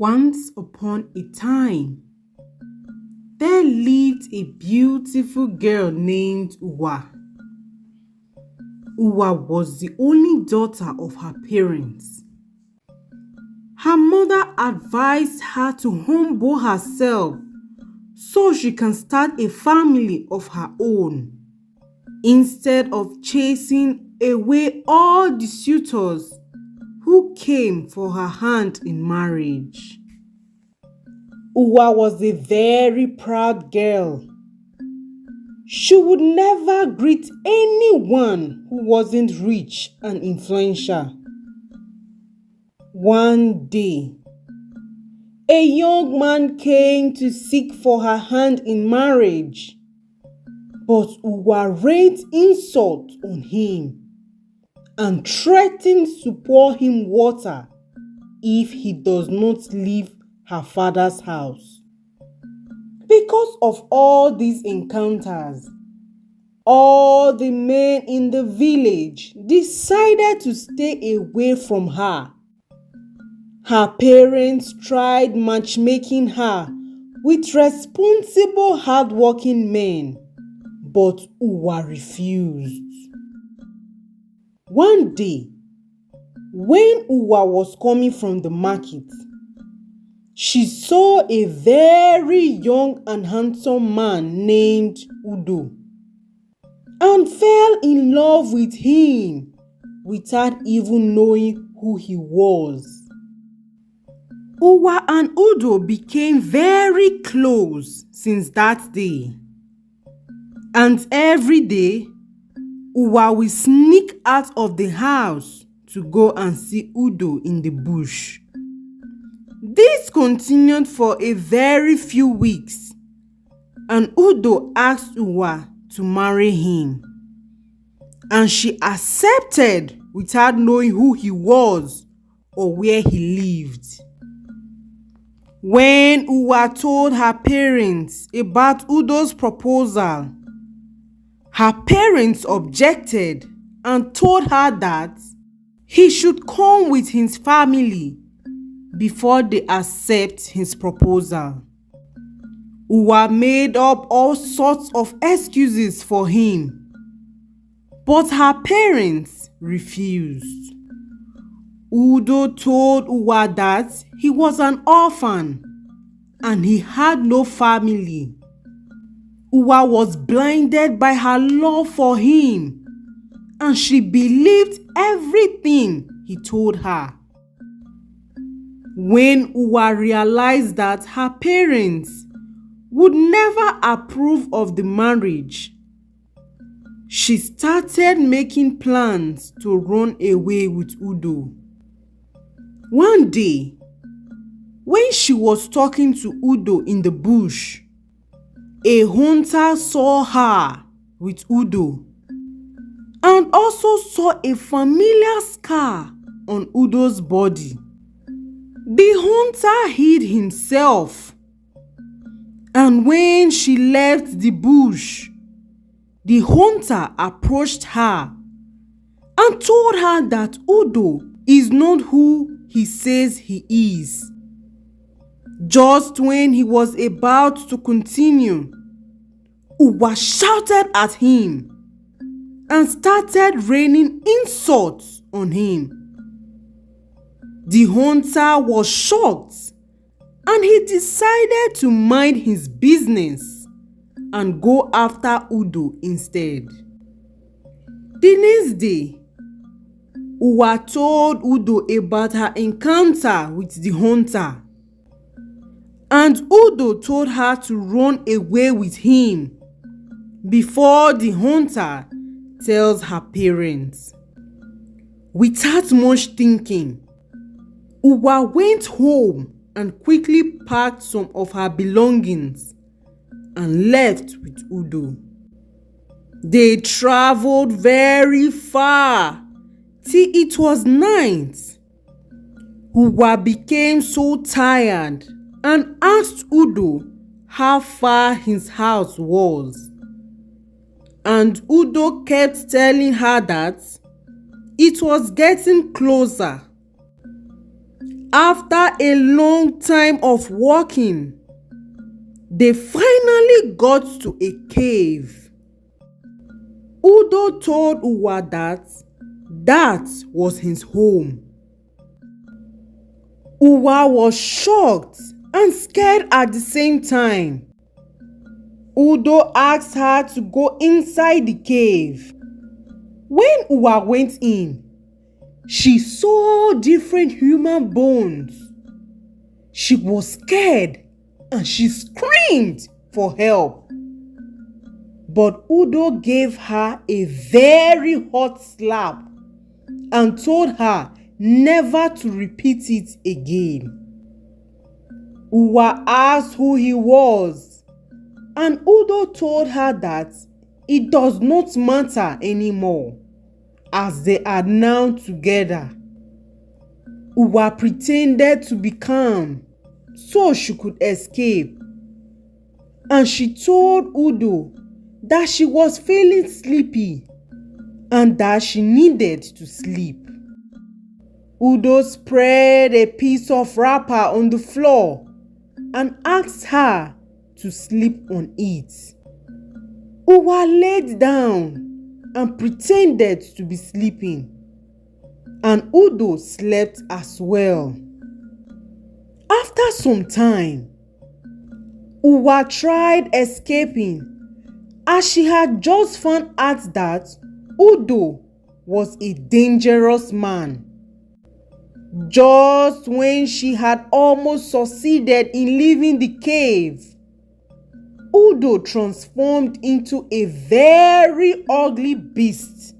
Once upon a time, there lived a beautiful girl named Uwa. Uwa was the only daughter of her parents. Her mother advised her to humble herself so she can start a family of her own, instead of chasing away all the suitors who came for her hand in marriage. Uwa was a very proud girl. She would never greet anyone who wasn't rich and influential. One day, a young man came to seek for her hand in marriage, but Uwa rained insult on him and threatened to pour him water if he does not leave her father's house. Because of all these encounters, all the men in the village decided to stay away from her. Her parents tried matchmaking her with responsible, hardworking men, but Uwa refused. One day, when Uwa was coming from the market, she saw a very young and handsome man named Udo and fell in love with him without even knowing who he was. Uwa and Udo became very close since that day, and every day Uwa will sneak out of the house to go and see Udo in the bush. This continued for a very few weeks, and Udo asked Uwa to marry him, and she accepted without knowing who he was or where he lived. When Uwa told her parents about Udo's proposal, her parents objected and told her that he should come with his family before they accept his proposal. Uwa made up all sorts of excuses for him, but her parents refused. Udo told Uwa that he was an orphan and he had no family. Uwa was blinded by her love for him, and she believed everything he told her. When Uwa realized that her parents would never approve of the marriage, she started making plans to run away with Udo. One day, when she was talking to Udo in the bush, a hunter saw her with Udo and also saw a familiar scar on Udo's body. The hunter hid himself, and when she left the bush, the hunter approached her and told her that Udo is not who he says he is. Just when he was about to continue, Uwa shouted at him and started raining insults on him. The hunter was shocked, and he decided to mind his business and go after Udo instead. The next day, Uwa told Udo about her encounter with the hunter, and Udo told her to run away with him before the hunter tells her parents. Without much thinking, Uwa went home and quickly packed some of her belongings and left with Udo. They traveled very far till it was night. Uwa became so tired and asked Udo how far his house was. And Udo kept telling her that it was getting closer. After a long time of walking, they finally got to a cave. Udo told Uwa that was his home. Uwa was shocked and scared at the same time. Udo asked her to go inside the cave. When Uwa went in, she saw different human bones. She was scared and she screamed for help. But Udo gave her a very hot slap and told her never to repeat it again. Uwa asked who he was, and Udo told her that it does not matter anymore, as they are now together. Uwa pretended to be calm so she could escape, and she told Udo that she was feeling sleepy and that she needed to sleep. Udo spread a piece of wrapper on the floor and asked her to sleep on it. Uwa laid down and pretended to be sleeping, and Udo slept as well. After some time, Uwa tried escaping, as she had just found out that Udo was a dangerous man. Just when she had almost succeeded in leaving the cave, Udo transformed into a very ugly beast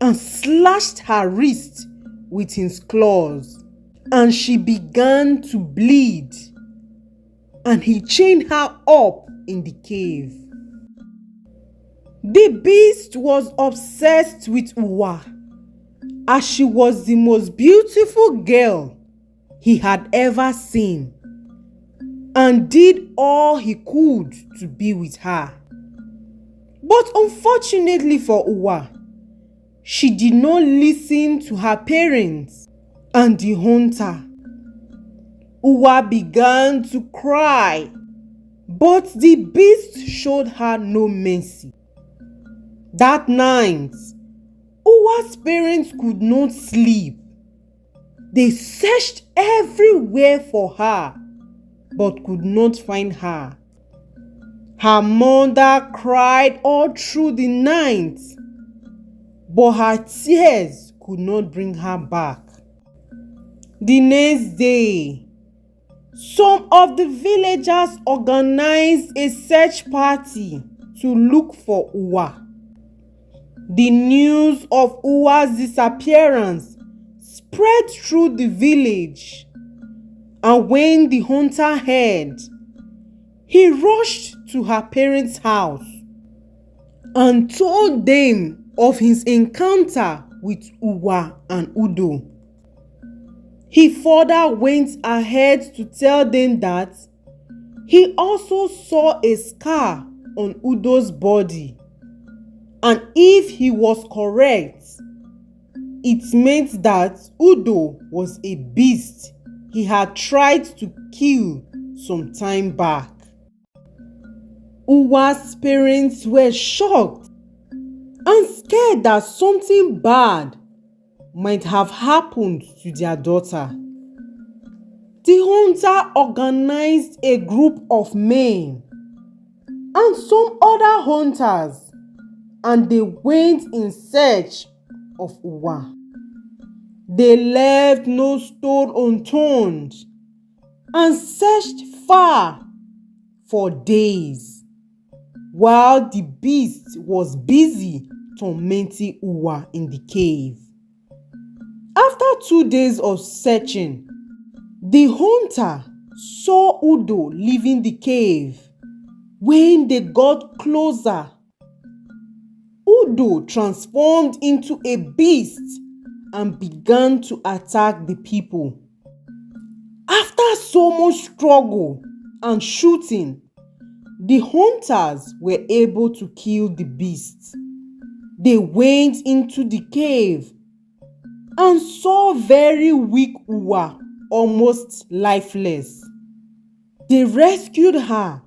and slashed her wrist with his claws, and she began to bleed, and he chained her up in the cave. The beast was obsessed with Uwa, as she was the most beautiful girl he had ever seen, and did all he could to be with her. But unfortunately for Uwa, she did not listen to her parents and the hunter. Uwa began to cry, but the beast showed her no mercy. That night, Uwa's parents could not sleep. They searched everywhere for her, but could not find her. Her mother cried all through the night, but her tears could not bring her back. The next day, some of the villagers organized a search party to look for Uwa. The news of Uwa's disappearance spread through the village, and when the hunter heard, he rushed to her parents' house and told them of his encounter with Uwa and Udo. He further went ahead to tell them that he also saw a scar on Udo's body, and if he was correct, it meant that Udo was a beast he had tried to kill some time back. Uwa's parents were shocked and scared that something bad might have happened to their daughter. The hunter organized a group of men and some other hunters, and they went in search of Uwa. They left no stone unturned and searched far for days, while the beast was busy tormenting Uwa in the cave. After 2 days of searching, the hunter saw Udo leaving the cave. When they got closer, Udo transformed into a beast and began to attack the people. After so much struggle and shooting, the hunters were able to kill the beast. They went into the cave and saw very weak Uwa almost lifeless. They rescued her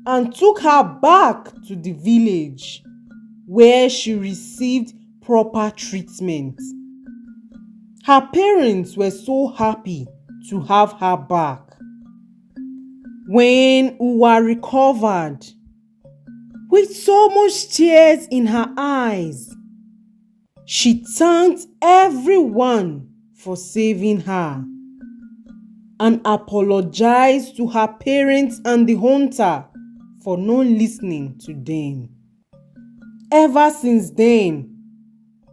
and took her back to the village, where she received proper treatment. Her parents were so happy to have her back. When Uwa recovered, with so much tears in her eyes, she thanked everyone for saving her and apologized to her parents and the hunter for not listening to them. Ever since then,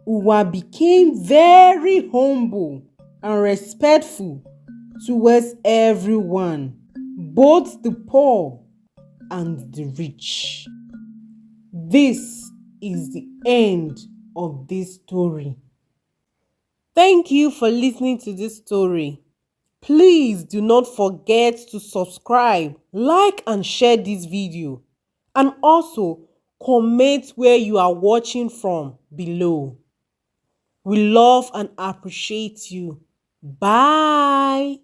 Uwa became very humble and respectful towards everyone, both the poor and the rich. This is the end of this story. Thank you for listening to this story. Please do not forget to subscribe, like and share this video, and also comment where you are watching from below. We love and appreciate you. Bye.